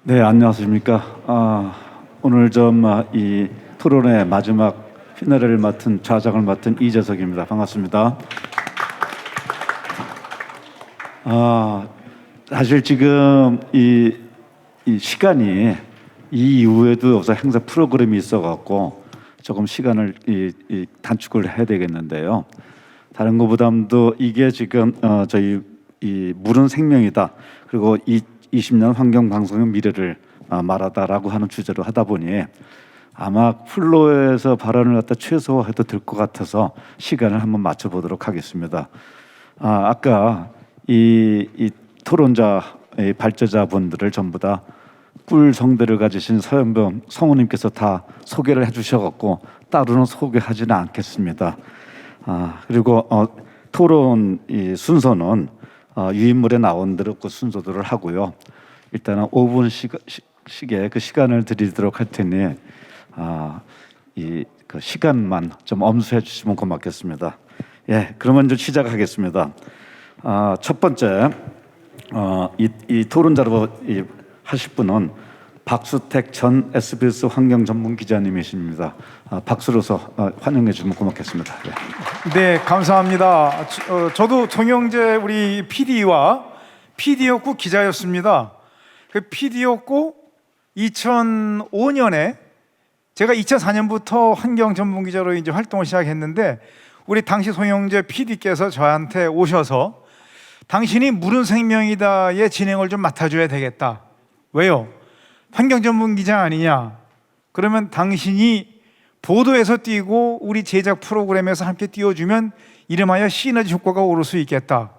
네, 안녕하십니까. 오늘 좀 이 토론의 마지막 피나레를 맡은 좌장을 맡은 이재석입니다. 반갑습니다. 사실 지금 이 시간이 이 이후에도 없어 행사 프로그램이 있어갖고 조금 시간을 단축을 해야 되겠는데요. 다른 것보다도 이게 지금 저희 이 물은 생명이다. 그리고 20년 환경 방송의 미래를 말하다라고 하는 주제로 하다 보니 아마 플로에서 발언을 갖다 최소화해도 될 것 같아서 시간을 한번 맞춰보도록 하겠습니다. 아까 이 토론자 발제자분들을 전부 다 꿀 성대를 가지신 서영범 성우님께서 다 소개를 해주셔갖고 따로는 소개하지는 않겠습니다. 그리고 토론 이 순서는 유인물에 나온 대로 그 순서대로 하고요. 일단은 5분씩의 그 시간을 드리도록 할 테니 그 시간만 좀 엄수해 주시면 고맙겠습니다. 예, 그러면 이제 시작하겠습니다. 첫 번째 이 토론자로 하실 분은 박수택 전 SBS 환경 전문 기자님이십니다. 박수로서 환영해 주시면 고맙겠습니다. 예. 네, 감사합니다. 저도 정영재 우리 PD와 PD였고 기자였습니다. 그 PD였고 2005년에 제가 2004년부터 환경 전문 기자로 이제 활동을 시작했는데 우리 당시 송영재 PD께서 저한테 오셔서 당신이 물은 생명이다의 진행을 좀 맡아줘야 되겠다. 왜요? 환경 전문 기자 아니냐? 그러면 당신이 보도에서 뛰고 우리 제작 프로그램에서 함께 띄워주면 이름하여 시너지 효과가 오를 수 있겠다.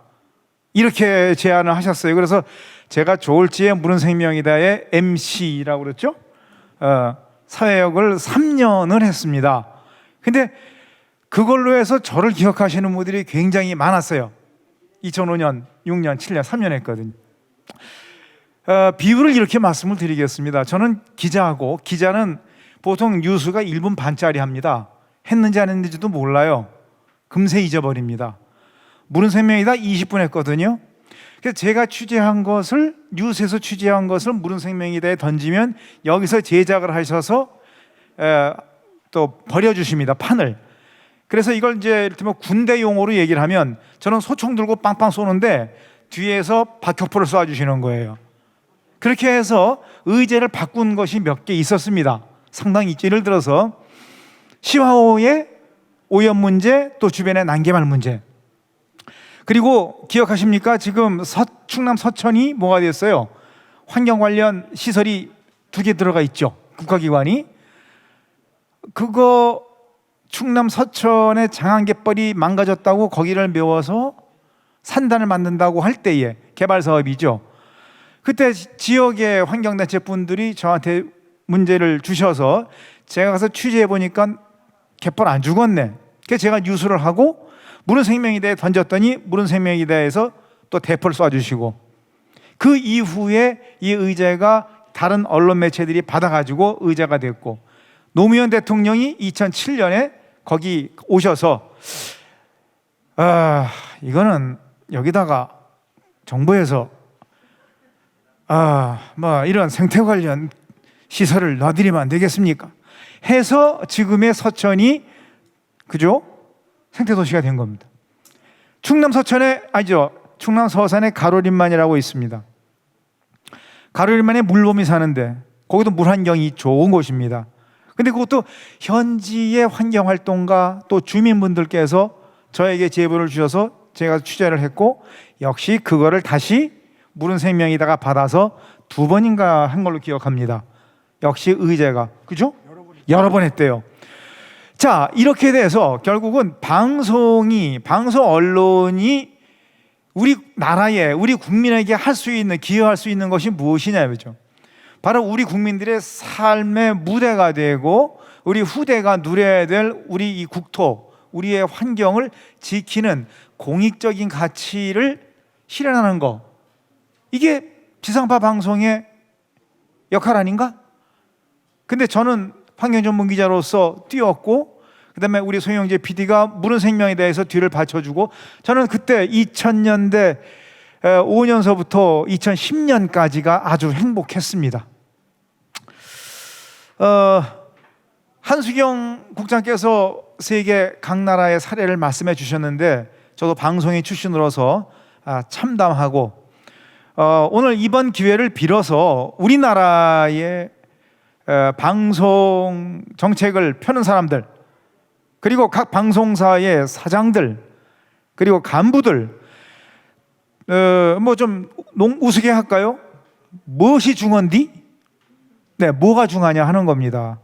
이렇게 제안을 하셨어요. 그래서 제가 조을지의 물은 생명이다의 MC라고 그랬죠. 사회역을 3년을 했습니다. 근데 그걸로 해서 저를 기억하시는 분들이 굉장히 많았어요. 2005년, 6년, 7년, 3년 했거든요. 비유를 이렇게 말씀을 드리겠습니다. 저는 기자하고 기자는 보통 뉴스가 1분 반짜리 합니다. 했는지 안 했는지도 몰라요. 금세 잊어버립니다. 물은 생명이다 20분 했거든요. 그래서 제가 취재한 것을 뉴스에서 취재한 것을 물은 생명이다에 던지면 여기서 제작을 하셔서 또 버려주십니다. 판을. 그래서 이걸 이제 이를테면 군대 용어로 얘기를 하면 저는 소총 들고 빵빵 쏘는데 뒤에서 박격포를 쏴주시는 거예요. 그렇게 해서 의제를 바꾼 것이 몇 개 있었습니다. 상당히 있죠. 예를 들어서 시화호의 오염 문제, 또 주변의 난개발 문제. 그리고 기억하십니까? 지금 충남 서천이 뭐가 됐어요? 환경 관련 시설이 2개 들어가 있죠. 국가기관이. 그거 충남 서천의 장안갯벌이 망가졌다고 거기를 메워서 산단을 만든다고 할 때에 개발 사업이죠. 그때 지역의 환경단체 분들이 저한테 문제를 주셔서 제가 가서 취재해 보니까 갯벌 안 죽었네. 그래서 제가 뉴스를 하고 물은 생명이다에 던졌더니 물은 생명이다에서 또 대포를 쏴주시고 그 이후에 이 의제가 다른 언론 매체들이 받아가지고 의제가 됐고 노무현 대통령이 2007년에 거기 오셔서 이거는 여기다가 정부에서 뭐 이런 생태 관련 시설을 놔드리면 안 되겠습니까? 해서 지금의 서천이 그죠? 생태도시가 된 겁니다. 충남 서천에 충남 서산에 가로림만이라고 있습니다. 가로림만에 물범이 사는데 거기도 물 환경이 좋은 곳입니다. 근데 그것도 현지의 환경활동가 또 주민분들께서 저에게 제보를 주셔서 제가 취재를 했고 역시 그거를 다시 물은 생명이다가 받아서 2번인가 한 걸로 기억합니다. 역시 의제가 그죠? 여러 번 했대요. 자, 이렇게 돼서 결국은 방송 언론이 우리 나라에 우리 국민에게 할 수 있는 기여할 수 있는 것이 무엇이냐죠. 바로 우리 국민들의 삶의 무대가 되고 우리 후대가 누려야 될 우리 이 국토, 우리의 환경을 지키는 공익적인 가치를 실현하는 거. 이게 지상파 방송의 역할 아닌가? 근데 저는 환경 전문 기자로서 뛰었고 그다음에 우리 송영재 PD가 물은 생명에 대해서 뒤를 받쳐주고 저는 그때 2000년대 5년서부터 2010년까지가 아주 행복했습니다. 한수경 국장께서 세계 각 나라의 사례를 말씀해 주셨는데 저도 방송인 출신으로서 참담하고 오늘 이번 기회를 빌어서 우리나라의 방송 정책을 펴는 사람들, 그리고 각 방송사의 사장들, 그리고 간부들, 뭐 좀 우스개 할까요? 무엇이 중헌디? 네, 뭐가 중하냐 하는 겁니다.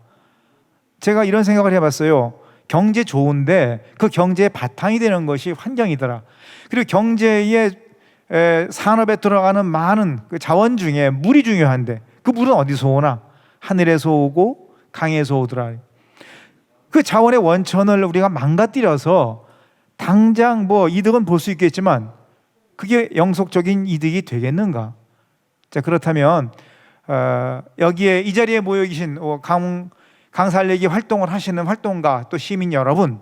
제가 이런 생각을 해봤어요. 경제 좋은데 그 경제의 바탕이 되는 것이 환경이더라. 그리고 경제의 산업에 들어가는 많은 그 자원 중에 물이 중요한데 그 물은 어디서 오나? 하늘에서 오고 강에서 오더라. 그 자원의 원천을 우리가 망가뜨려서 당장 뭐 이득은 볼 수 있겠지만 그게 영속적인 이득이 되겠는가? 자, 그렇다면 여기에 이 자리에 모여 계신 강살레기 활동을 하시는 활동가 또 시민 여러분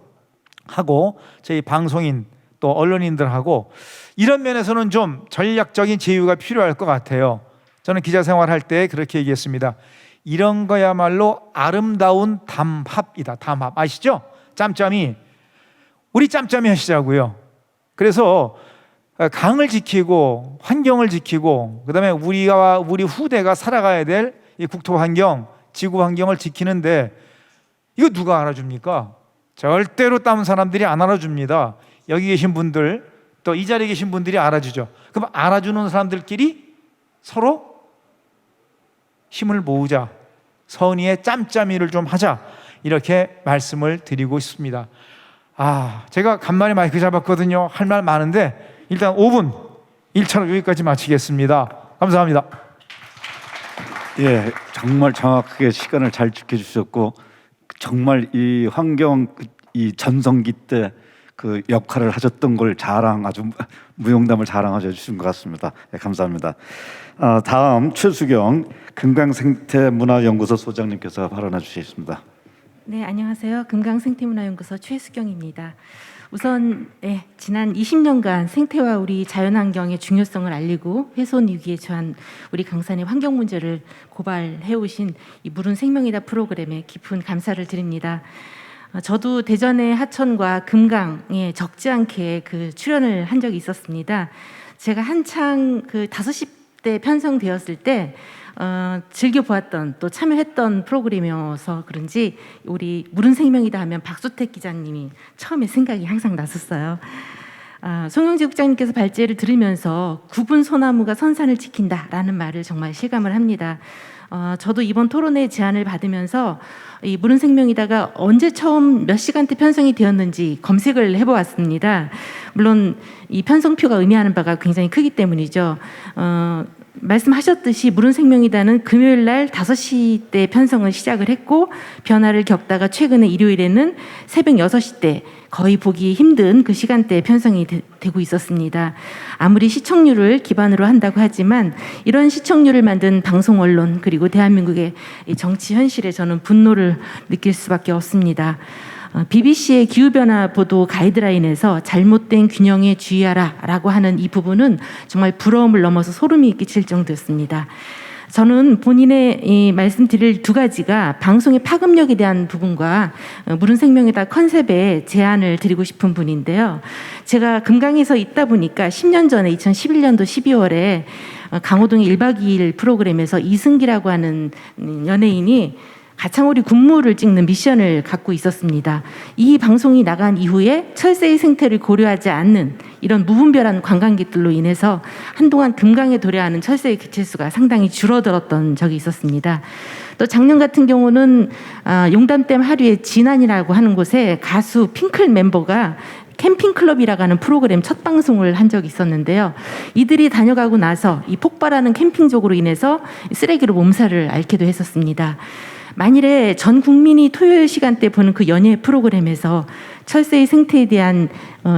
하고 저희 방송인 또 언론인들하고 이런 면에서는 좀 전략적인 제휴가 필요할 것 같아요. 저는 기자 생활할 때 그렇게 얘기했습니다. 이런 거야말로 아름다운 담합이다. 담합 아시죠? 짬짬이 우리 짬짬이 하시자고요. 그래서 강을 지키고 환경을 지키고 그다음에 우리와 우리 후대가 살아가야 될 이 국토 환경, 지구 환경을 지키는데 이거 누가 알아줍니까? 절대로 다른 사람들이 안 알아줍니다. 여기 계신 분들 또 이 자리에 계신 분들이 알아주죠. 그럼 알아주는 사람들끼리 서로 힘을 모으자, 선의의 짬짬이를 좀 하자, 이렇게 말씀을 드리고 있습니다. 제가 간만에 마이크 잡았거든요. 할 말 많은데 일단 5분 1차로 여기까지 마치겠습니다. 감사합니다. 예, 정말 정확하게 시간을 잘 지켜주셨고 정말 이 환경 이 전성기 때 그 역할을 하셨던 걸 아주 무용담을 자랑하셔 주신 것 같습니다. 예, 감사합니다. 다음 최수경 금강생태문화연구소 소장님께서 발언해 주시겠습니다. 네, 안녕하세요. 금강생태문화연구소 최수경입니다. 우선 지난 20년간 생태와 우리 자연환경의 중요성을 알리고 훼손 위기에 처한 우리 강산의 환경 문제를 고발해오신 이 물은 생명이다 프로그램에 깊은 감사를 드립니다. 저도 대전의 하천과 금강에 적지 않게 그 출연을 한 적이 있었습니다. 제가 한창 그 5,000대 편성되었을 때 즐겨 보았던 또 참여했던 프로그램이어서 그런지 우리 물은 생명이다 하면 박수택 기자님이 처음에 생각이 항상 났었어요. 송영지 국장님께서 발제를 들으면서 구분 소나무가 선산을 지킨다라는 말을 정말 실감을 합니다. 저도 이번 토론회 제안을 받으면서 이 물은 생명이다가 언제 처음 몇 시간대 편성이 되었는지 검색을 해보았습니다. 물론 이 편성표가 의미하는 바가 굉장히 크기 때문이죠. 말씀하셨듯이 물은 생명이다는 금요일 날 5시 때 편성을 시작을 했고 변화를 겪다가 최근에 일요일에는 새벽 6시 때 거의 보기 힘든 그 시간대에 편성이 되고 있었습니다. 아무리 시청률을 기반으로 한다고 하지만 이런 시청률을 만든 방송 언론 그리고 대한민국의 정치 현실에 저는 분노를 느낄 수밖에 없습니다. BBC의 기후변화 보도 가이드라인에서 잘못된 균형에 주의하라 라고 하는 이 부분은 정말 부러움을 넘어서 소름이 끼칠 정도였습니다. 저는 본인의 이 말씀드릴 두 가지가 방송의 파급력에 대한 부분과 물은 생명이다 컨셉에 제안을 드리고 싶은 분인데요. 제가 금강에서 있다 보니까 10년 전에 2011년도 12월에 강호동의 1박 2일 프로그램에서 이승기라고 하는 연예인이 가창오리 군무를 찍는 미션을 갖고 있었습니다. 이 방송이 나간 이후에 철새의 생태를 고려하지 않는 이런 무분별한 관광객들로 인해서 한동안 금강에 도래하는 철새의 개체수가 상당히 줄어들었던 적이 있었습니다. 또 작년 같은 경우는 용담댐 하류의 진안이라고 하는 곳에 가수 핑클 멤버가 캠핑클럽이라고 하는 프로그램 첫 방송을 한 적이 있었는데요. 이들이 다녀가고 나서 이 폭발하는 캠핑족으로 인해서 쓰레기로 몸살을 앓기도 했었습니다. 만일에 전 국민이 토요일 시간대 보는 그 연예 프로그램에서 철새의 생태에 대한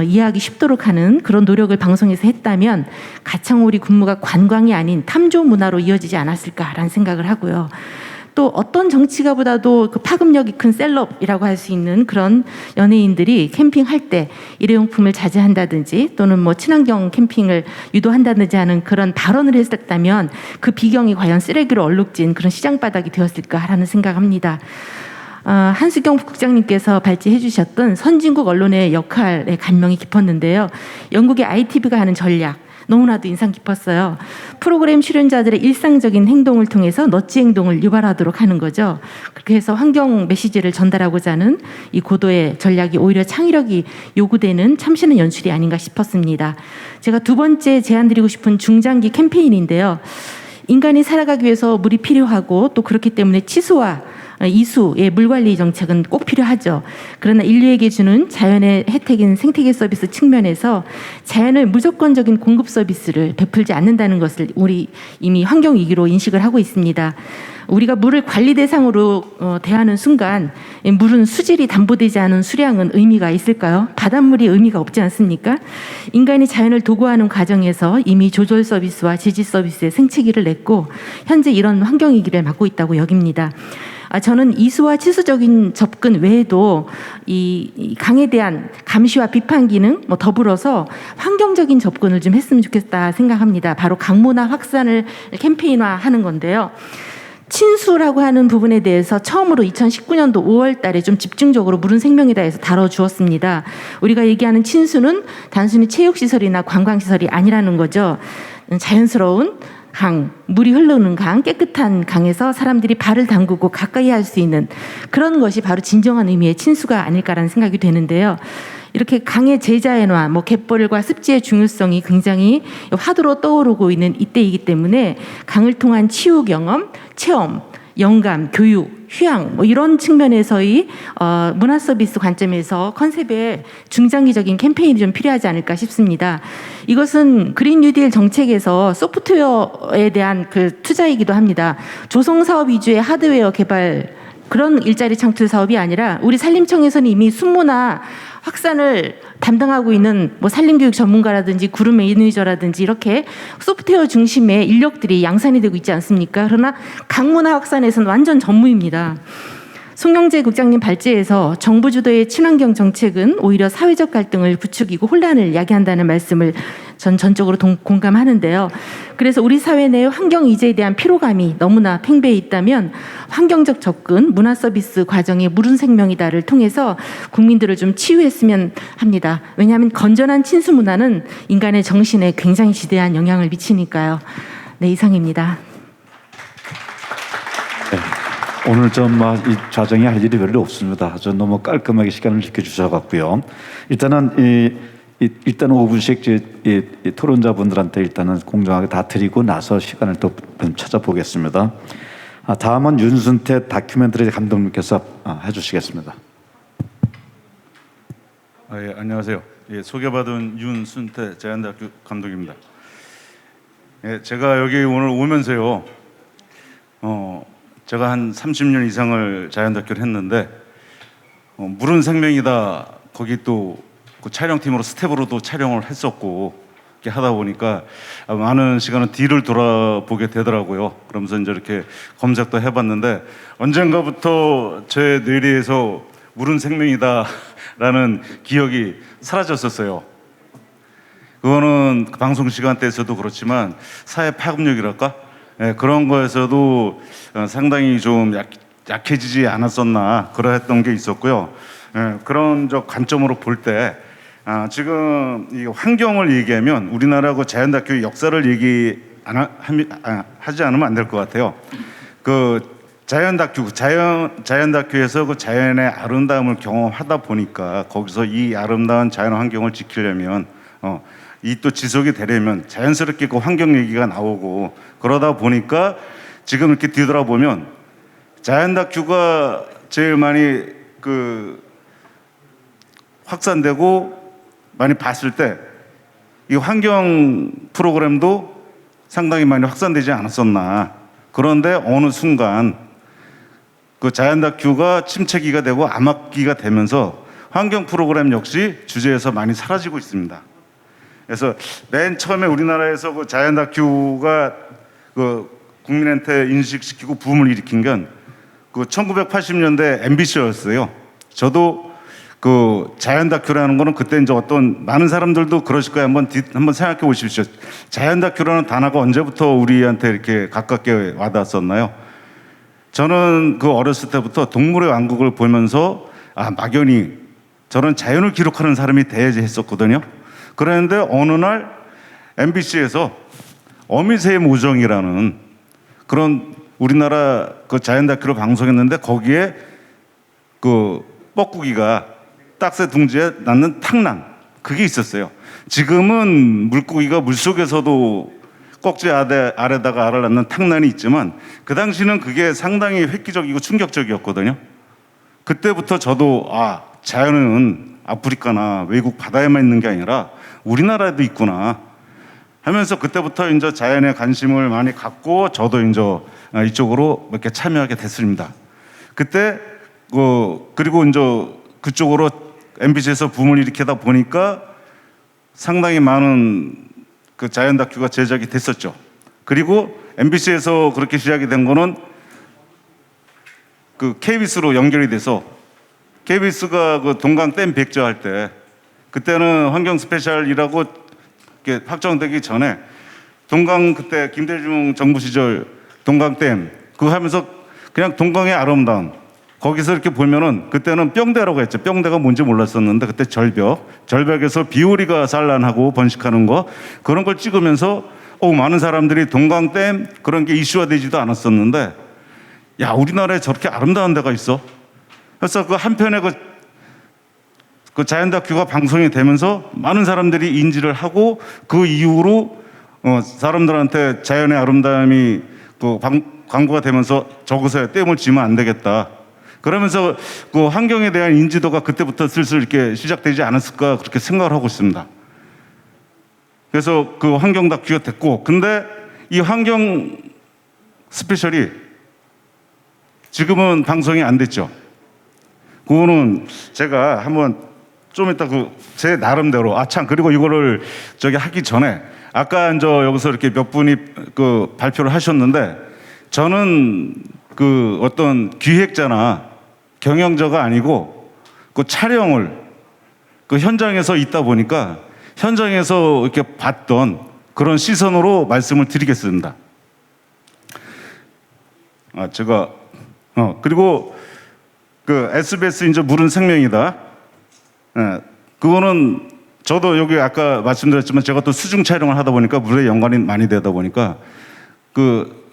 이해하기 쉽도록 하는 그런 노력을 방송에서 했다면 가창오리 군무가 관광이 아닌 탐조 문화로 이어지지 않았을까라는 생각을 하고요. 또 어떤 정치가보다도 그 파급력이 큰 셀럽이라고 할 수 있는 그런 연예인들이 캠핑할 때 일회용품을 자제한다든지 또는 뭐 친환경 캠핑을 유도한다든지 하는 그런 발언을 했었다면 그 비경이 과연 쓰레기로 얼룩진 그런 시장 바닥이 되었을까라는 생각합니다. 한수경 국장님께서 발제해 주셨던 선진국 언론의 역할에 감명이 깊었는데요. 영국의 ITV가 하는 전략 너무나도 인상 깊었어요. 프로그램 출연자들의 일상적인 행동을 통해서 너치 행동을 유발하도록 하는 거죠. 그렇게 해서 환경 메시지를 전달하고자 하는 이 고도의 전략이 오히려 창의력이 요구되는 참신한 연출이 아닌가 싶었습니다. 제가 두 번째 제안드리고 싶은 중장기 캠페인인데요. 인간이 살아가기 위해서 물이 필요하고 또 그렇기 때문에 치수와 이수의 물관리 정책은 꼭 필요하죠. 그러나 인류에게 주는 자연의 혜택인 생태계 서비스 측면에서 자연을 무조건적인 공급 서비스를 베풀지 않는다는 것을 우리 이미 환경위기로 인식을 하고 있습니다. 우리가 물을 관리 대상으로 대하는 순간 물은 수질이 담보되지 않은 수량은 의미가 있을까요? 바닷물이 의미가 없지 않습니까? 인간이 자연을 도구하는 과정에서 이미 조절 서비스와 지지 서비스의 생태계를 냈고 현재 이런 환경위기를 맞고 있다고 여깁니다. 저는 이수와 치수적인 접근 외에도 이 강에 대한 감시와 비판 기능 더불어서 환경적인 접근을 좀 했으면 좋겠다 생각합니다. 바로 강문화 확산을 캠페인화하는 건데요. 친수라고 하는 부분에 대해서 처음으로 2019년도 5월 달에 좀 집중적으로 물은 생명이다 해서 다뤄주었습니다. 우리가 얘기하는 친수는 단순히 체육시설이나 관광시설이 아니라는 거죠. 자연스러운 강, 물이 흐르는 강, 깨끗한 강에서 사람들이 발을 담그고 가까이 할 수 있는 그런 것이 바로 진정한 의미의 친수가 아닐까라는 생각이 되는데요. 이렇게 강의 제자연화, 갯벌과 습지의 중요성이 굉장히 화두로 떠오르고 있는 이때이기 때문에 강을 통한 치유 경험, 체험, 영감, 교육, 휴양 이런 측면에서의 문화 서비스 관점에서 컨셉의 중장기적인 캠페인이 좀 필요하지 않을까 싶습니다. 이것은 그린 뉴딜 정책에서 소프트웨어에 대한 그 투자이기도 합니다. 조성 사업 위주의 하드웨어 개발 그런 일자리 창출 사업이 아니라 우리 산림청에서는 이미 순문화 확산을 담당하고 있는 산림교육 전문가라든지 그룹 매니저라든지 이렇게 소프트웨어 중심의 인력들이 양산이 되고 있지 않습니까? 그러나 강문화 확산에서는 완전 전무입니다. 송영재 국장님 발제에서 정부 주도의 친환경 정책은 오히려 사회적 갈등을 부추기고 혼란을 야기한다는 말씀을 전 전적으로 공감하는데요. 그래서 우리 사회 내 환경 이제에 대한 피로감이 너무나 팽배해 있다면 환경적 접근, 문화 서비스 과정의 물은 생명이다를 통해서 국민들을 좀 치유했으면 합니다. 왜냐하면 건전한 친수 문화는 인간의 정신에 굉장히 지대한 영향을 미치니까요. 네, 이상입니다. 네. 오늘 이 좌정이 할 일이 별로 없습니다. 너무 깔끔하게 시간을 지켜주셔갖고요. 일단 5분씩 토론자분들한테 일단은 공정하게 다 드리고 나서 시간을 또 찾아보겠습니다. 다음은 윤순태 다큐멘터리 감독님께서 해주시겠습니다. 예, 안녕하세요. 소개받은 윤순태 자연다큐 감독입니다. 제가 여기 오늘 오면서요, 제가 한 30년 이상을 자연다큐를 했는데 물은 생명이다. 거기 또 그 촬영팀으로 스텝으로도 촬영을 했었고 이렇게 하다 보니까 많은 시간은 뒤를 돌아보게 되더라고요. 그러면서 이제 이렇게 검색도 해봤는데 언젠가부터 제 뇌리에서 물은 생명이다라는 기억이 사라졌었어요. 그거는 방송 시간대에서도 그렇지만 사회 파급력이랄까? 그런 거에서도 상당히 좀 약해지지 않았었나 그러했던 게 있었고요. 그런 관점으로 볼 때 지금 이 환경을 얘기하면 우리나라 자연 다큐 역사를 하지 않으면 안 될 것 같아요. 그 자연 다큐에서 그 자연의 아름다움을 경험하다 보니까 거기서 이 아름다운 자연 환경을 지키려면 이 또 지속이 되려면 자연스럽게 그 환경 얘기가 나오고 그러다 보니까 지금 이렇게 뒤돌아보면 자연 다큐가 제일 많이 확산되고 많이 봤을 때 이 환경 프로그램도 상당히 많이 확산되지 않았었나. 그런데 어느 순간 그 자연 다큐가 침체기가 되고 암흑기가 되면서 환경 프로그램 역시 주제에서 많이 사라지고 있습니다. 그래서 맨 처음에 우리나라에서 그 자연 다큐가 그 국민한테 인식시키고 붐을 일으킨 건 그 1980년대 MBC였어요. 저도 그 자연 다큐라는 거는 그때 이제 어떤 많은 사람들도 그러실 거예요. 한번 생각해 보십시오. 자연 다큐라는 단어가 언제부터 우리한테 이렇게 가깝게 와닿았었나요? 저는 그 어렸을 때부터 동물의 왕국을 보면서 막연히 저런 자연을 기록하는 사람이 돼야지 했었거든요. 그런데 어느 날 MBC에서 어미새의 모정이라는 그런 우리나라 그 자연 다큐를 방송했는데 거기에 그 뻐꾸기가 딱새 둥지에 낳는 탕랑 그게 있었어요. 지금은 물고기가 물속에서도 꼭지 아래다가 알을 낳는 탕란이 있지만 그 당시는 그게 상당히 획기적이고 충격적이었거든요. 그때부터 저도 자연은 아프리카나 외국 바다에만 있는 게 아니라 우리나라에도 있구나 하면서 그때부터 이제 자연에 관심을 많이 갖고 저도 이제 이쪽으로 이렇게 참여하게 됐습니다. 그때 그리고 이제 그쪽으로 MBC에서 붐을 일으키다 보니까 상당히 많은 그 자연 다큐가 제작이 됐었죠. 그리고 MBC에서 그렇게 시작이 된 거는 그 KBS로 연결이 돼서 KBS가 그 동강댐 백제할 때 그때는 환경 스페셜이라고 이렇게 확정되기 전에 동강 그때 김대중 정부 시절 동강댐 그거 하면서 그냥 동강의 아름다움 거기서 이렇게 보면은 그때는 뿅대라고 했죠. 뿅대가 뭔지 몰랐었는데 그때 절벽에서 비오리가 산란하고 번식하는 거 그런 걸 찍으면서 많은 사람들이 동강댐 그런 게 이슈화되지도 않았었는데 야 우리나라에 저렇게 아름다운 데가 있어. 그래서 그 한편에 그 자연 다큐가 방송이 되면서 많은 사람들이 인지를 하고 그 이후로 사람들한테 자연의 아름다움이 그 광고가 되면서 저것에 댐을 지면 안 되겠다. 그러면서 그 환경에 대한 인지도가 그때부터 슬슬 이렇게 시작되지 않았을까 그렇게 생각을 하고 있습니다. 그래서 그 환경 다큐가 됐고, 근데 이 환경 스페셜이 지금은 방송이 안 됐죠. 그거는 제가 한번 좀 이따 제 나름대로 그리고 이거를 하기 전에 아까 이제 여기서 이렇게 몇 분이 그 발표를 하셨는데 저는 그 어떤 기획자나 경영자가 아니고 그 촬영을 그 현장에서 있다 보니까 현장에서 이렇게 봤던 그런 시선으로 말씀을 드리겠습니다. 그리고 그 SBS 이제 물은 생명이다. 그거는 저도 여기 아까 말씀드렸지만 제가 또 수중 촬영을 하다 보니까 물에 연관이 많이 되다 보니까 그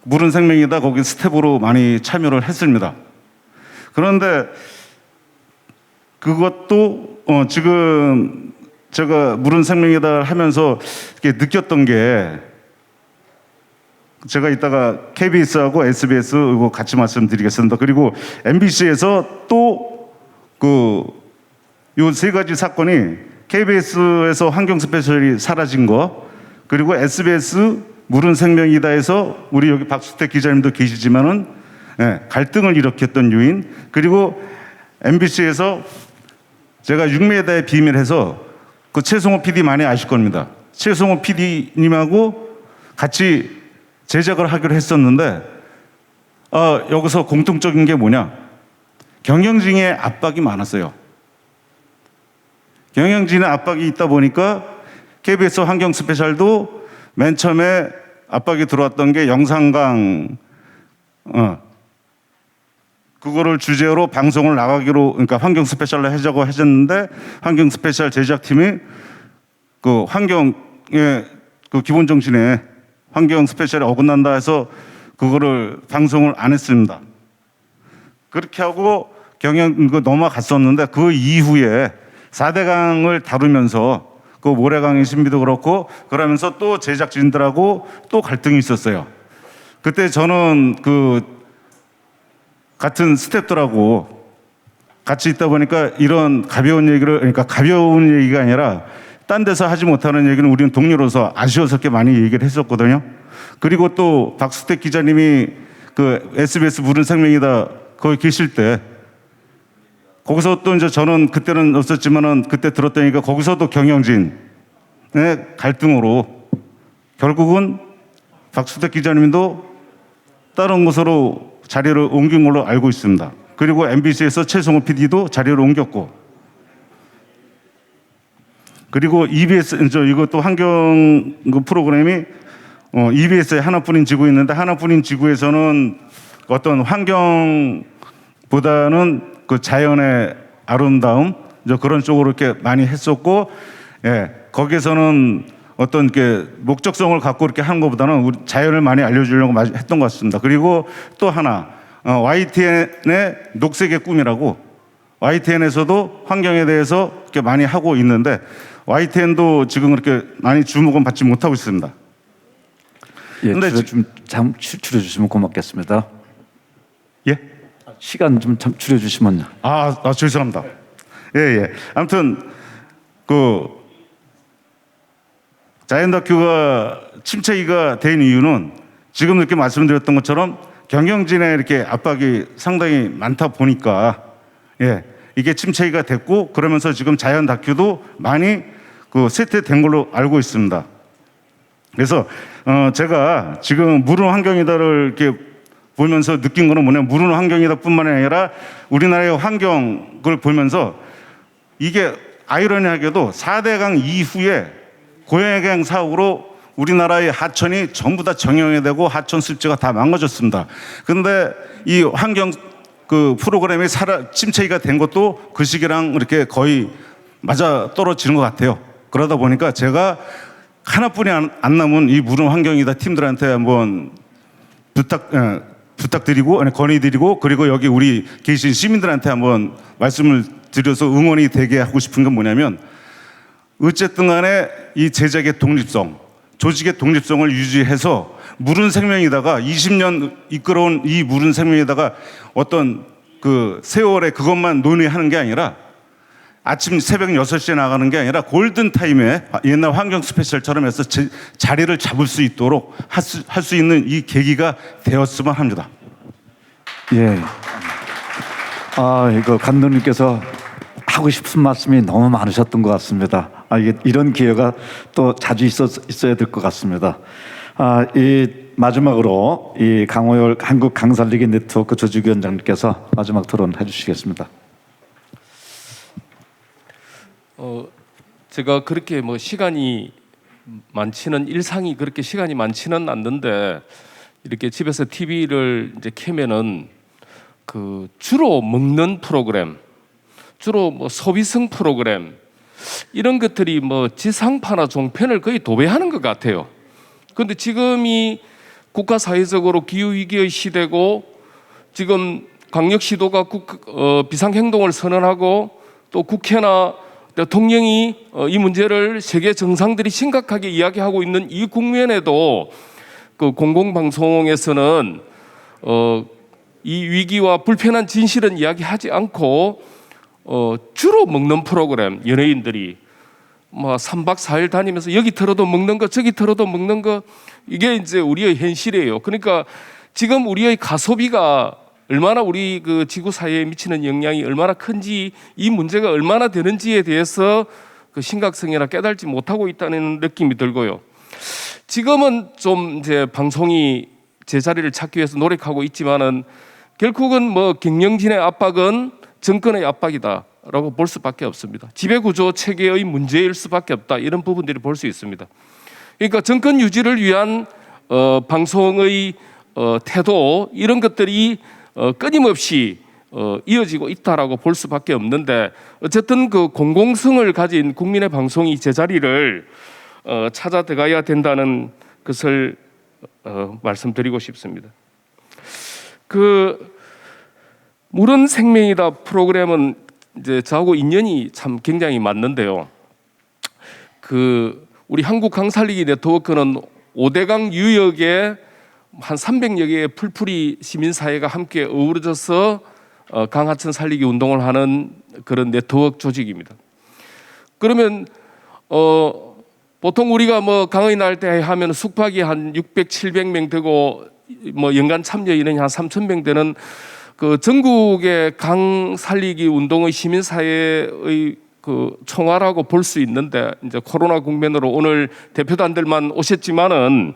물은 생명이다 거기 스텝으로 많이 참여를 했습니다. 그런데 그것도 지금 제가 물은 생명이다 하면서 이렇게 느꼈던 게 제가 이따가 KBS하고 SBS 이거 같이 말씀드리겠습니다. 그리고 MBC에서 또 요 세 가지 사건이 KBS에서 환경 스페셜이 사라진 거, 그리고 SBS 물은 생명이다에서 우리 여기 박수택 기자님도 계시지만은 갈등을 일으켰던 요인, 그리고 MBC에서 제가 6m의 비밀해서 그 최성호 PD 많이 아실 겁니다. 최성호 PD님하고 같이 제작을 하기로 했었는데 여기서 공통적인 게 뭐냐? 경영진의 압박이 많았어요. 경영진의 압박이 있다 보니까 KBS 환경 스페셜도 맨 처음에 압박이 들어왔던 게 영산강 그거를 주제로 방송을 나가기로, 그러니까 환경 스페셜로 하자고 하셨는데 환경 스페셜 제작팀이 그 환경의 그 기본 정신에 환경 스페셜에 어긋난다 해서 그거를 방송을 안 했습니다. 그렇게 하고 넘어갔었는데 그 이후에 4대강을 다루면서 그 모래강의 신비도 그렇고 그러면서 또 제작진들하고 또 갈등이 있었어요. 그때 저는 그 같은 스태프들하고 같이 있다 보니까 이런 가벼운 얘기를, 그러니까 가벼운 얘기가 아니라 딴 데서 하지 못하는 얘기는 우리는 동료로서 아쉬워서 이렇게 많이 얘기를 했었거든요. 그리고 또 박수택 기자님이 그 SBS 물은 생명이다 거기 계실 때 거기서 또 이제 저는 그때는 없었지만은 그때 들었다니까 거기서도 경영진의 갈등으로 결국은 박수택 기자님도 다른 곳으로 자리를 옮긴 걸로 알고 있습니다. 그리고 MBC에서 최성호 PD도 자리를 옮겼고, 그리고 EBS 이것도 환경 그 프로그램이 EBS에 하나뿐인 지구 있는데, 하나뿐인 지구에서는 어떤 환경보다는 그 자연의 아름다움 그런 쪽으로 이렇게 많이 했었고, 예, 거기에서는 어떤 게 목적성을 갖고 이렇게 하는 것보다는 우리 자연을 많이 알려주려고 했던 것 같습니다. 그리고 또 하나 YTN의 녹색의 꿈이라고, YTN에서도 환경에 대해서 이렇게 많이 하고 있는데 YTN도 지금 그렇게 많이 주목은 받지 못하고 있습니다. 예, 근데 줄여주시면 고맙겠습니다. 예? 시간 좀 줄여주시면요. 죄송합니다. 예. 아무튼 그 자연 다큐가 침체기가 된 이유는 지금 이렇게 말씀드렸던 것처럼 경영진에 이렇게 압박이 상당히 많다 보니까, 예, 이게 침체기가 됐고, 그러면서 지금 자연 다큐도 많이 그 쇠퇴된 걸로 알고 있습니다. 그래서 제가 지금 무른 환경이다를 이렇게 보면서 느낀 거는 뭐냐면, 무른 환경이다뿐만 아니라 우리나라의 환경을 보면서 이게 아이러니하게도 4대강 이후에 고양이강 사고로 우리나라의 하천이 전부 다 정형화되고 하천 습지가 다 망가졌습니다. 그런데 이 환경 그 프로그램이 침체기가 된 것도 그 시기랑 이렇게 거의 맞아 떨어지는 것 같아요. 그러다 보니까 제가 하나뿐이 안 남은 이 무른 환경이다 팀들한테 한번 부탁드리고, 건의드리고, 그리고 여기 우리 계신 시민들한테 한번 말씀을 드려서 응원이 되게 하고 싶은 건 뭐냐면, 어쨌든 간에 이 제작의 독립성, 조직의 독립성을 유지해서 무른 생명이다가 20년 이끌어온 이 무른 생명이다가 어떤 그 세월에 그것만 논의하는 게 아니라 아침 새벽 6시에 나가는 게 아니라 골든타임에 옛날 환경 스페셜처럼 해서 자리를 잡을 수 있도록 할 수 있는 이 계기가 되었으면 합니다. 예. 이거 감독님께서 하고 싶은 말씀이 너무 많으셨던 것 같습니다. 이게 이런 기회가 또 자주 있어야 될 것 같습니다. 이 마지막으로 이 강호열 한국 강살리기 네트워크 조직위원장님께서 마지막 토론해 주시겠습니다. 제가 그렇게 뭐 시간이 많지는, 일상이 그렇게 시간이 많지는 않는데, 이렇게 집에서 TV를 이제 켜면은 그 주로 먹는 프로그램, 주로 뭐 소비성 프로그램, 이런 것들이 뭐 지상파나 종편을 거의 도배하는 것 같아요. 그런데 지금이 국가 사회적으로 기후 위기의 시대고, 지금 광역시도가 비상행동을 선언하고, 또 국회나 대통령이 이 문제를 세계 정상들이 심각하게 이야기하고 있는 이 국면에도 그 공공방송에서는 이 위기와 불편한 진실은 이야기하지 않고 주로 먹는 프로그램, 연예인들이 뭐 3박 4일 다니면서 여기 털어도 먹는 거, 저기 털어도 먹는 거, 이게 이제 우리의 현실이에요. 그러니까 지금 우리의 가소비가 얼마나 우리 그 지구 사회에 미치는 영향이 얼마나 큰지, 이 문제가 얼마나 되는지에 대해서 그 심각성이나 깨달지 못하고 있다는 느낌이 들고요. 지금은 좀 이제 방송이 제자리를 찾기 위해서 노력하고 있지만은 결국은 뭐 경영진의 압박은 정권의 압박이다라고 볼 수밖에 없습니다. 지배구조 체계의 문제일 수밖에 없다, 이런 부분들이 볼 수 있습니다. 그러니까 정권 유지를 위한 방송의 태도, 이런 것들이 끊임없이 이어지고 있다라고 볼 수밖에 없는데, 어쨌든 그 공공성을 가진 국민의 방송이 제자리를 찾아 들어가야 된다는 것을 말씀드리고 싶습니다. 그 무른 생명이다 프로그램은 이제 저하고 인연이 참 굉장히 맞는데요. 그 우리 한국 강살리기 네트워크는 5대강 유역에 한 300여 개의 풀풀이 시민사회가 함께 어우러져서 강하천 살리기 운동을 하는 그런 네트워크 조직입니다. 그러면 보통 우리가 뭐 강의 날 때 하면 숙박이 한 600, 700명 되고 뭐 연간 참여 인원이 한 3,000명 되는 그 전국의 강 살리기 운동의 시민사회의 그 총화라고 볼 수 있는데, 이제 코로나 국면으로 오늘 대표단들만 오셨지만은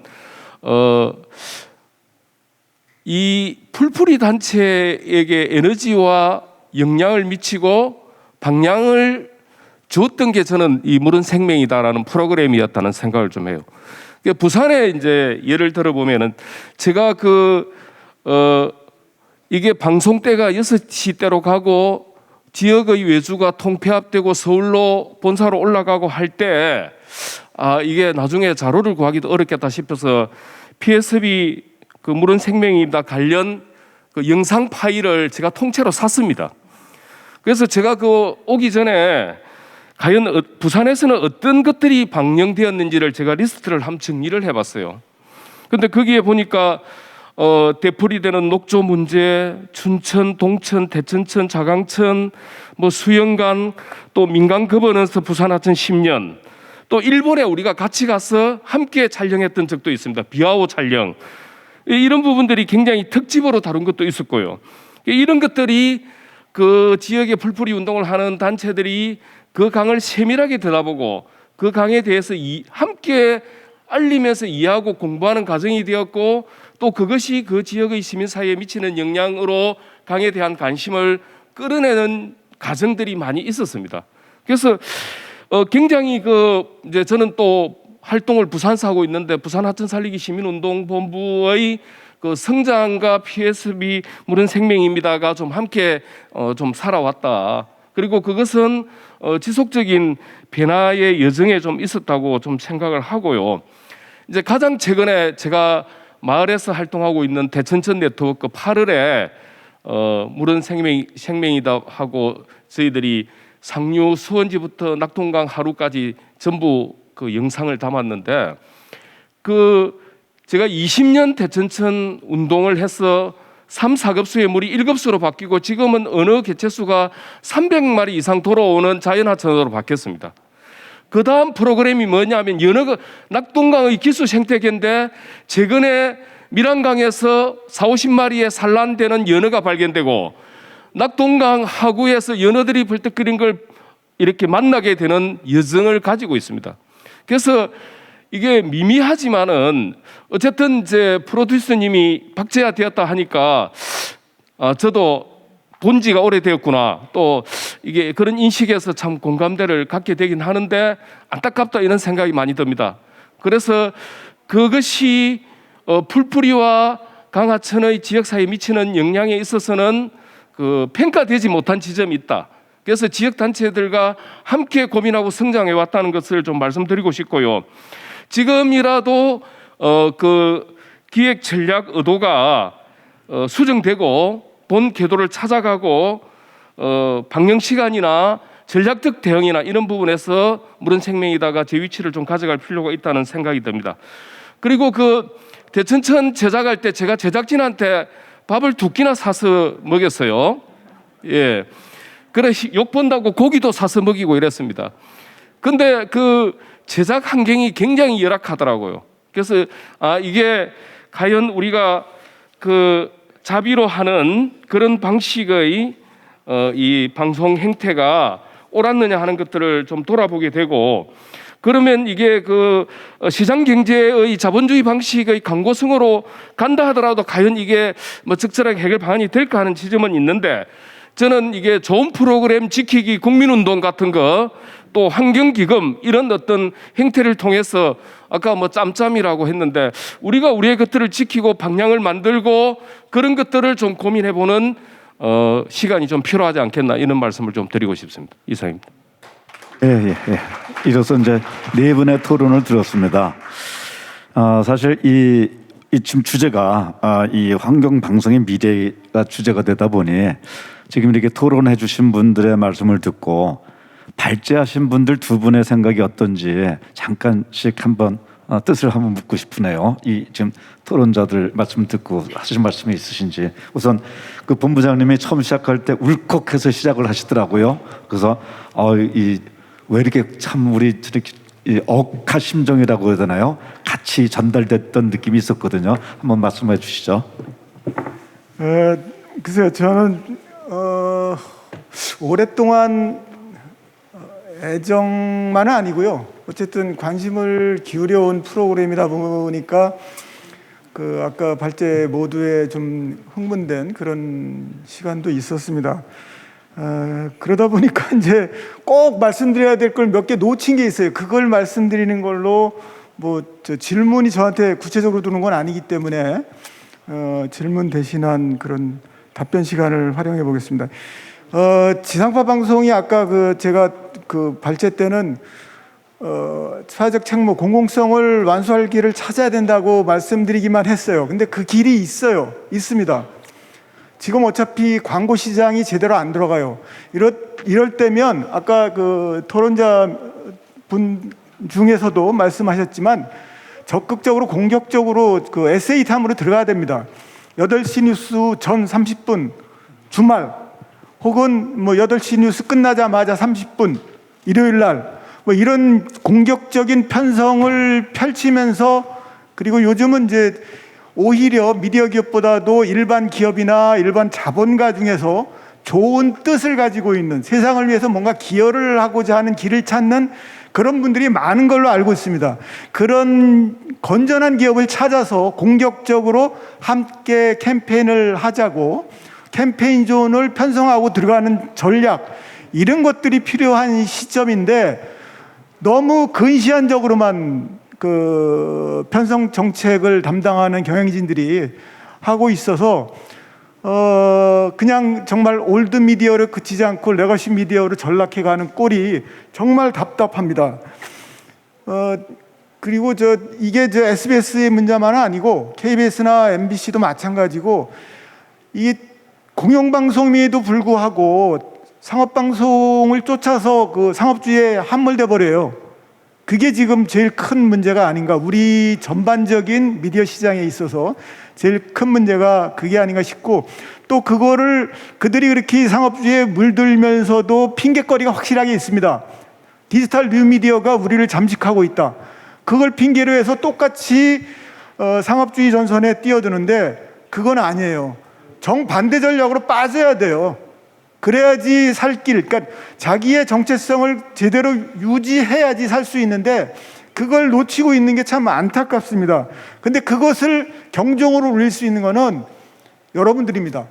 이 풀뿌리 단체에게 에너지와 영향을 미치고 방향을 줬던 게 저는 이 물은 생명이다라는 프로그램이었다는 생각을 좀 해요. 부산에 이제 예를 들어 보면은 제가 이게 방송 때가 6시 때로 가고 지역의 외주가 통폐합되고 서울로 본사로 올라가고 할 때 이게 나중에 자료를 구하기도 어렵겠다 싶어서 PSB 그 물은 생명이다 관련 그 영상 파일을 제가 통째로 샀습니다. 그래서 제가 오기 전에 과연 부산에서는 어떤 것들이 방영되었는지를 제가 리스트를 한번 정리를 해봤어요. 근데 거기에 보니까 되풀이되는 녹조 문제, 춘천, 동천, 대천천, 자강천, 수영관, 또 민간 거버넌스 부산 하천 10년, 또 일본에 우리가 같이 가서 함께 촬영했던 적도 있습니다. 비아오 촬영. 이런 부분들이 굉장히 특집으로 다룬 것도 있었고요. 이런 것들이 그 지역의 풀뿌리 운동을 하는 단체들이 그 강을 세밀하게 들여다보고 그 강에 대해서 함께 알리면서 이해하고 공부하는 과정이 되었고, 또 그것이 그 지역의 시민사회에 미치는 영향으로 강에 대한 관심을 끌어내는 과정들이 많이 있었습니다. 그래서 굉장히 이제 저는 또 활동을 부산에서 하고 있는데, 부산 하천 살리기 시민운동본부의 그 성장과 PSB 물은 생명입니다가 좀 함께 좀 살아왔다. 그리고 그것은 지속적인 변화의 여정에 좀 있었다고 좀 생각을 하고요. 이제 가장 최근에 제가 마을에서 활동하고 있는 대천천 네트워크 8월에 물은 생명이다 하고 저희들이 상류 수원지부터 낙동강 하루까지 전부 그 영상을 담았는데, 제가 20년 대천천 운동을 해서 3, 4급수의 물이 1급수로 바뀌고 지금은 어느 개체수가 300마리 이상 돌아오는 자연하천으로 바뀌었습니다. 그 다음 프로그램이 뭐냐면 낙동강의 기수 생태계인데, 최근에 밀양강에서 40-50마리의 산란되는 연어가 발견되고 낙동강 하구에서 연어들이 벌떡거린 걸 이렇게 만나게 되는 여정을 가지고 있습니다. 그래서 이게 미미하지만은 어쨌든 이제 프로듀서님이 박제가 되었다 하니까 저도 본 지가 오래되었구나, 또 이게 그런 인식에서 참 공감대를 갖게 되긴 하는데 안타깝다 이런 생각이 많이 듭니다. 그래서 그것이 풀뿌리와 강하천의 지역사회에 미치는 영향에 있어서는 평가되지 못한 지점이 있다. 그래서 지역단체들과 함께 고민하고 성장해 왔다는 것을 좀 말씀드리고 싶고요. 지금이라도 그 기획 전략 의도가 수정되고 본 궤도를 찾아가고 방영 시간이나 전략적 대응이나 이런 부분에서 물은 생명이다가 제 위치를 좀 가져갈 필요가 있다는 생각이 듭니다. 그리고 대천천 제작할 때 제가 제작진한테 밥을 2끼나 사서 먹였어요. 예. 그래 욕 본다고 고기도 사서 먹이고 이랬습니다. 근데 제작 환경이 굉장히 열악하더라고요. 그래서 이게 과연 우리가 자비로 하는 그런 방식의 이 방송 행태가 옳았느냐 하는 것들을 좀 돌아보게 되고, 그러면 이게 시장 경제의 자본주의 방식의 강고성으로 간다 하더라도 과연 이게 적절하게 해결 방안이 될까 하는 지점은 있는데, 저는 이게 좋은 프로그램 지키기 국민운동 같은 거, 또 환경기금 이런 어떤 행태를 통해서 아까 짬짬이라고 했는데 우리가 우리의 것들을 지키고 방향을 만들고 그런 것들을 좀 고민해보는 시간이 좀 필요하지 않겠나, 이런 말씀을 좀 드리고 싶습니다. 이상입니다. 예. 이로써 이제 4분의 토론을 들었습니다. 사실 지금 주제가 이 환경 방송의 미래가 주제가 되다 보니 지금 이렇게 토론해 주신 분들의 말씀을 듣고 발제하신 분들 2분의 생각이 어떤지 잠깐씩 한번 뜻을 한번 묻고 싶으네요. 이 지금 토론자들 말씀 듣고 하신 말씀이 있으신지. 우선 본부장님이 처음 시작할 때 울컥해서 시작을 하시더라고요. 그래서 왜 이렇게 참 우리 저렇게 억하심정이라고 해야 되나요? 같이 전달됐던 느낌이 있었거든요. 한번 말씀해 주시죠. 글쎄요, 저는 오랫동안 애정만은 아니고요. 어쨌든 관심을 기울여온 프로그램이다 보니까 그 아까 발제 모두에 좀 흥분된 그런 시간도 있었습니다. 그러다 보니까 이제 꼭 말씀드려야 될 걸 몇 개 놓친 게 있어요. 그걸 말씀드리는 걸로 뭐 질문이 저한테 구체적으로 드는 건 아니기 때문에 질문 대신한 그런 답변 시간을 활용해 보겠습니다. 지상파 방송이 아까 제가 발제 때는 사회적 책무 공공성을 완수할 길을 찾아야 된다고 말씀드리기만 했어요. 근데 그 길이 있습니다. 지금 어차피 광고 시장이 제대로 안 들어가요. 이럴 때면 아까 토론자 분 중에서도 말씀하셨지만 적극적으로 공격적으로 에세이 탐으로 들어가야 됩니다. 8시 뉴스 전 30분 주말 혹은 뭐 8시 뉴스 끝나자마자 30분 일요일 날 뭐 이런 공격적인 편성을 펼치면서, 그리고 요즘은 이제 오히려 미디어 기업보다도 일반 기업이나 일반 자본가 중에서 좋은 뜻을 가지고 있는, 세상을 위해서 뭔가 기여를 하고자 하는 길을 찾는 그런 분들이 많은 걸로 알고 있습니다. 그런 건전한 기업을 찾아서 공격적으로 함께 캠페인을 하자고, 캠페인 존을 편성하고 들어가는 전략, 이런 것들이 필요한 시점인데 너무 근시안적으로만 편성 정책을 담당하는 경영진들이 하고 있어서 그냥 정말 올드 미디어를 그치지 않고 레거시 미디어로 전락해가는 꼴이 정말 답답합니다. 그리고 이게 SBS의 문제만은 아니고 KBS나 MBC도 마찬가지고, 이 공영방송임에도 불구하고 상업방송을 쫓아서 상업주의에 함몰돼 버려요. 그게 지금 제일 큰 문제가 아닌가, 우리 전반적인 미디어 시장에 있어서 제일 큰 문제가 그게 아닌가 싶고, 또 그들이 그렇게 상업주의에 물들면서도 핑계거리가 확실하게 있습니다. 디지털 뉴미디어가 우리를 잠식하고 있다. 그걸 핑계로 해서 똑같이 상업주의 전선에 뛰어드는데 그건 아니에요. 정반대 전략으로 빠져야 돼요. 그래야지 살 길, 그러니까 자기의 정체성을 제대로 유지해야지 살 수 있는데 그걸 놓치고 있는 게 참 안타깝습니다. 근데 그것을 경종으로 울릴 수 있는 거는 여러분들입니다.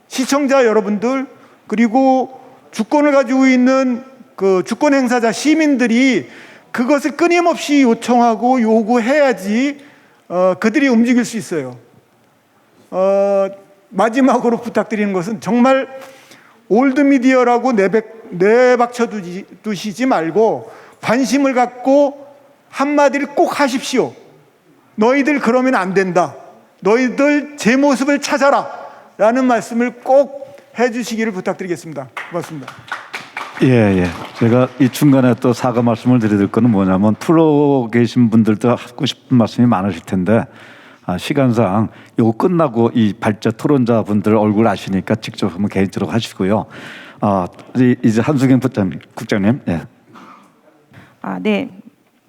시청자 여러분들, 그리고 주권을 가지고 있는 주권 행사자 시민들이 그것을 끊임없이 요청하고 요구해야지 그들이 움직일 수 있어요. 마지막으로 부탁드리는 것은 정말 올드미디어라고 내박쳐 두시지 말고 관심을 갖고 한마디를 꼭 하십시오. 너희들 그러면 안 된다. 너희들 제 모습을 찾아라. 라는 말씀을 꼭 해주시기를 부탁드리겠습니다. 고맙습니다. 예. 제가 이 중간에 또 사과 말씀을 드릴 거는 뭐냐면, 프로 계신 분들도 하고 싶은 말씀이 많으실 텐데 시간상 이거 끝나고 이 발제 토론자 분들 얼굴 아시니까 직접 한번 개인적으로 하시고요. 이제 한수경 국장님. 예. 네.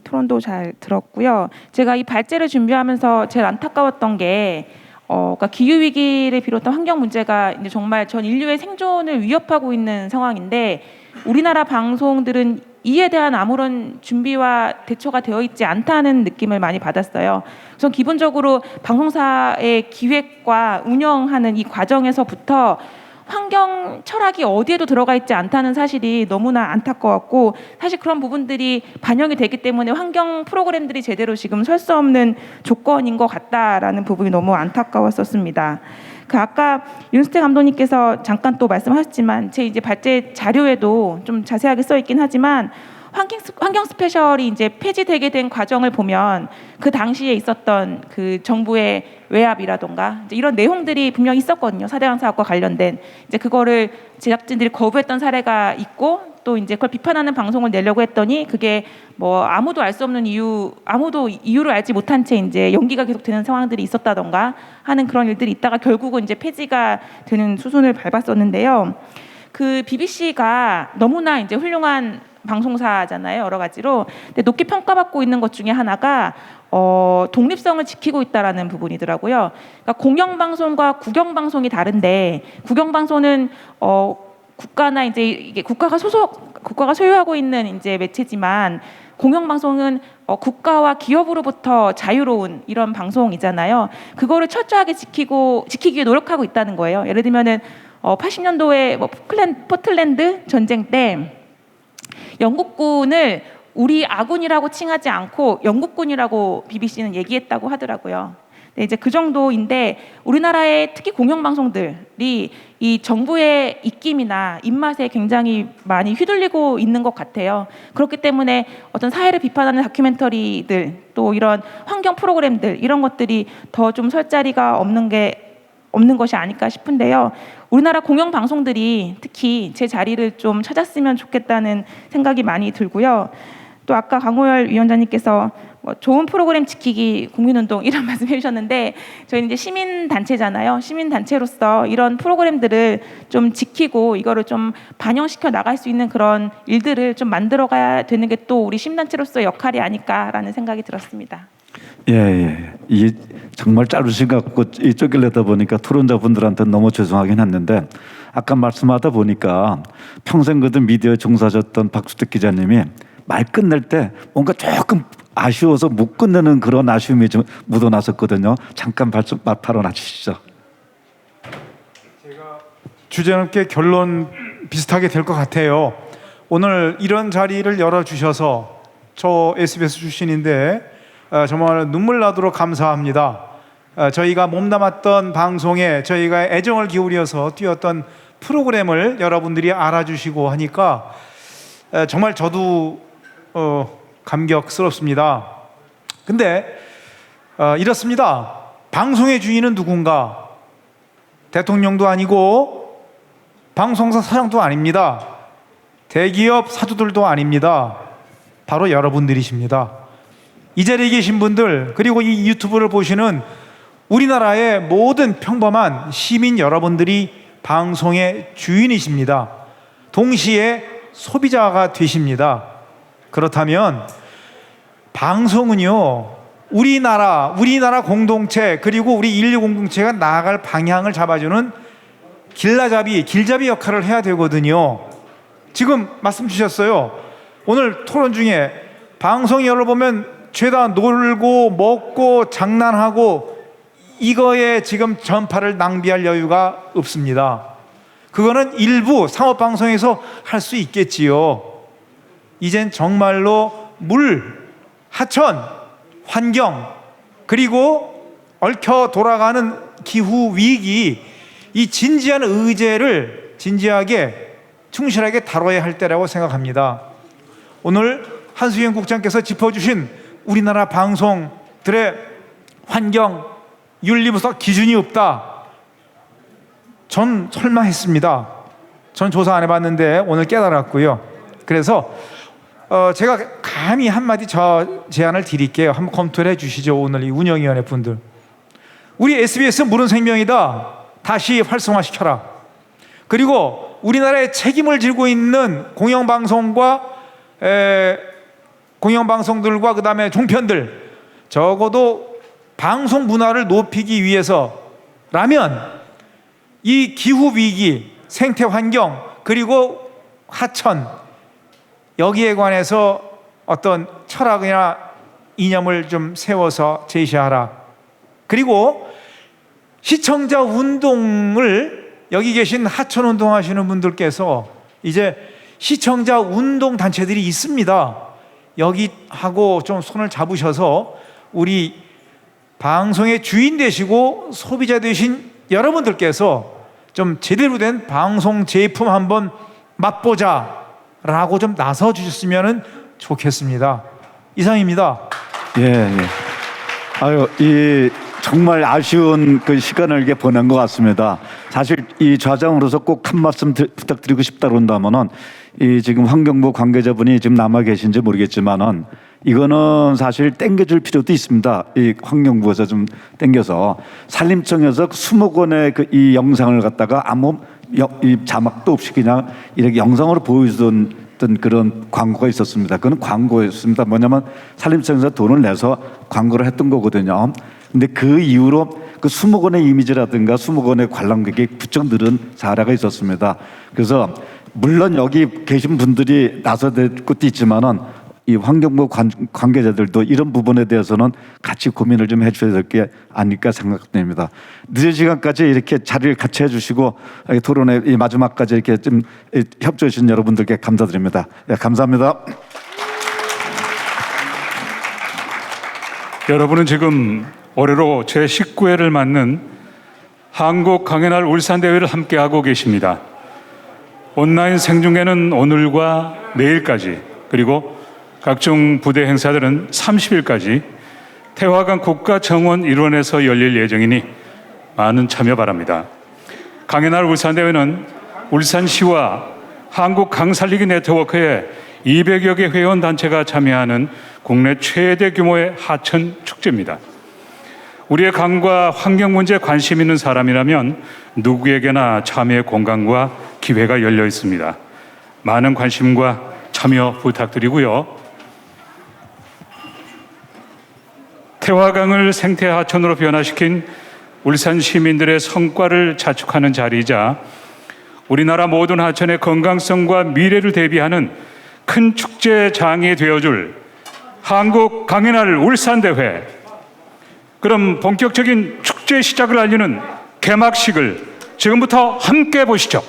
토론도 잘 들었고요. 제가 이 발제를 준비하면서 제일 안타까웠던 게 그러니까 기후 위기를 비롯한 환경 문제가 이제 정말 전 인류의 생존을 위협하고 있는 상황인데, 우리나라 방송들은 이에 대한 아무런 준비와 대처가 되어 있지 않다는 느낌을 많이 받았어요. 우선 기본적으로 방송사의 기획과 운영하는 이 과정에서부터 환경 철학이 어디에도 들어가 있지 않다는 사실이 너무나 안타까웠고, 사실 그런 부분들이 반영이 되기 때문에 환경 프로그램들이 제대로 지금 설 수 없는 조건인 것 같다라는 부분이 너무 안타까웠었습니다. 아까 윤수태 감독님께서 잠깐 또 말씀하셨지만 제 이제 발제 자료에도 좀 자세하게 써 있긴 하지만, 환경 스페셜이 이제 폐지되게 된 과정을 보면 그 당시에 있었던 그 정부의 외압이라던가 이제 이런 내용들이 분명히 있었거든요. 4대강 사업과 관련된 이제 그거를 제작진들이 거부했던 사례가 있고, 또 이제 그걸 비판하는 방송을 내려고 했더니 그게 뭐 아무도 알 수 없는 아무도 이유를 알지 못한 채 이제 연기가 계속되는 상황들이 있었다던가 하는 그런 일들이 있다가 결국은 이제 폐지가 되는 수순을 밟았었는데요. 그 BBC가 너무나 이제 훌륭한 방송사잖아요, 여러 가지로. 근데 높게 평가받고 있는 것 중에 하나가 독립성을 지키고 있다라는 부분이더라고요. 그러니까 공영방송과 국영방송이 다른데, 국영방송은 국가나 이제 이게 국가가 소유하고 있는 이제 매체지만, 공영방송은 국가와 기업으로부터 자유로운 이런 방송이잖아요. 그거를 철저하게 지키기 위해 노력하고 있다는 거예요. 예를 들면은 80년도에 뭐 포틀랜드 전쟁 때 영국군을 우리 아군이라고 칭하지 않고 영국군이라고 BBC는 얘기했다고 하더라고요. 네, 이제 그 정도인데 우리나라의 특히 공영방송들이 이 정부의 입김이나 입맛에 굉장히 많이 휘둘리고 있는 것 같아요. 그렇기 때문에 어떤 사회를 비판하는 다큐멘터리들 또 이런 환경 프로그램들 이런 것들이 더 좀 설 자리가 없는 것이 아닐까 싶은데요. 우리나라 공영방송들이 특히 제 자리를 좀 찾았으면 좋겠다는 생각이 많이 들고요. 또 아까 강호열 위원장님께서 좋은 프로그램 지키기 국민운동 이런 말씀 해주셨는데 저희는 이제 시민단체잖아요. 시민단체로서 이런 프로그램들을 좀 지키고 이거를 좀 반영시켜 나갈 수 있는 그런 일들을 좀 만들어가야 되는 게 또 우리 시민단체로서의 역할이 아닐까라는 생각이 들었습니다. 예. 이 정말 자르신 것 같고 이 쫓기려다 보니까 토론자분들한테 너무 죄송하긴 했는데 아까 말씀하다 보니까 평생 그든 미디어에 종사하셨던 박수택 기자님이 말 끝낼 때 뭔가 조금 아쉬워서 못 끝내는 그런 아쉬움이 좀 묻어났었거든요. 잠깐 발언해 주시죠. 제가 주제넘게 결론 비슷하게 될 것 같아요. 오늘 이런 자리를 열어주셔서 저 SBS 출신인데 정말 눈물 나도록 감사합니다. 저희가 몸담았던 방송에 저희가 애정을 기울여서 뛰었던 프로그램을 여러분들이 알아주시고 하니까 정말 저도 감격스럽습니다. 근데 이렇습니다. 방송의 주인은 누군가? 대통령도 아니고 방송사 사장도 아닙니다. 대기업 사주들도 아닙니다. 바로 여러분들이십니다. 이 자리에 계신 분들 그리고 이 유튜브를 보시는 우리나라의 모든 평범한 시민 여러분들이 방송의 주인이십니다. 동시에 소비자가 되십니다. 그렇다면 방송은요 우리나라 공동체 그리고 우리 인류 공동체가 나아갈 방향을 잡아주는 길잡이 역할을 해야 되거든요. 지금 말씀 주셨어요. 오늘 토론 중에 방송 열어보면 죄다 놀고 먹고 장난하고 이거에 지금 전파를 낭비할 여유가 없습니다. 그거는 일부 상업방송에서 할 수 있겠지요. 이젠 정말로 물, 하천, 환경 그리고 얽혀 돌아가는 기후위기 이 진지한 의제를 진지하게 충실하게 다뤄야 할 때라고 생각합니다. 오늘 한수영 국장께서 짚어주신 우리나라 방송들의 환경 윤리부서 기준이 없다. 전 설마 했습니다. 전 조사 안 해봤는데 오늘 깨달았고요. 그래서 제가 감히 한마디 제안을 드릴게요. 한번 검토를 해주시죠. 오늘 이 운영위원회 분들. 우리 SBS 물은 생명이다. 다시 활성화시켜라. 그리고 우리나라의 책임을 지고 있는 공영방송들과 그 다음에 종편들 적어도 방송 문화를 높이기 위해서라면 이 기후위기, 생태환경 그리고 하천 여기에 관해서 어떤 철학이나 이념을 좀 세워서 제시하라. 그리고 시청자 운동을 여기 계신 하천 운동 하시는 분들께서 이제 시청자 운동 단체들이 있습니다. 여기하고 좀 손을 잡으셔서 우리 방송의 주인 되시고 소비자 되신 여러분들께서 좀 제대로 된 방송 제품 한번 맛보자라고 좀 나서 주셨으면 좋겠습니다. 이상입니다. 예. 아유, 정말 아쉬운 그 시간을 이렇게 보낸 것 같습니다. 사실 이 좌장으로서 꼭 한 말씀 부탁드리고 싶다 그런다면은 이 지금 환경부 관계자분이 지금 남아 계신지 모르겠지만은 이거는 사실 땡겨줄 필요도 있습니다. 이 환경부에서 좀 땡겨서 산림청에서 20건의 이 영상을 갖다가 아무 이 자막도 없이 그냥 이렇게 영상으로 보여주던 그런 광고가 있었습니다. 그건 광고였습니다. 뭐냐면 산림청에서 돈을 내서 광고를 했던 거거든요. 근데 그 이후로 그 20건의 이미지라든가 20건의 관람객이 부쩍 늘은 사례가 있었습니다. 그래서 물론 여기 계신 분들이 나서야 될 것도 있지만은 이 환경부 관계자들도 이런 부분에 대해서는 같이 고민을 좀 해줘야 될 게 아닐까 생각됩니다. 늦은 시간까지 이렇게 자리를 같이 해주시고 토론의 이 마지막까지 이렇게 좀 협조해 주신 여러분들께 감사드립니다. 네, 감사합니다. 여러분은 지금 올해로 제19회를 맞는 한국 강연할 울산대회를 함께하고 계십니다. 온라인 생중계는 오늘과 내일까지, 그리고 각종 부대 행사들은 30일까지 태화강 국가정원 일원에서 열릴 예정이니 많은 참여 바랍니다. 강연할 울산대회는 울산시와 한국강살리기 네트워크의 200여 개 회원단체가 참여하는 국내 최대 규모의 하천 축제입니다. 우리의 강과 환경 문제에 관심 있는 사람이라면 누구에게나 참여의 공간과 기회가 열려 있습니다. 많은 관심과 참여 부탁드리고요. 태화강을 생태하천으로 변화시킨 울산 시민들의 성과를 자축하는 자리이자 우리나라 모든 하천의 건강성과 미래를 대비하는 큰 축제장이 되어줄 한국 강연할 울산대회, 그럼 본격적인 축제 시작을 알리는 개막식을 지금부터 함께 보시죠.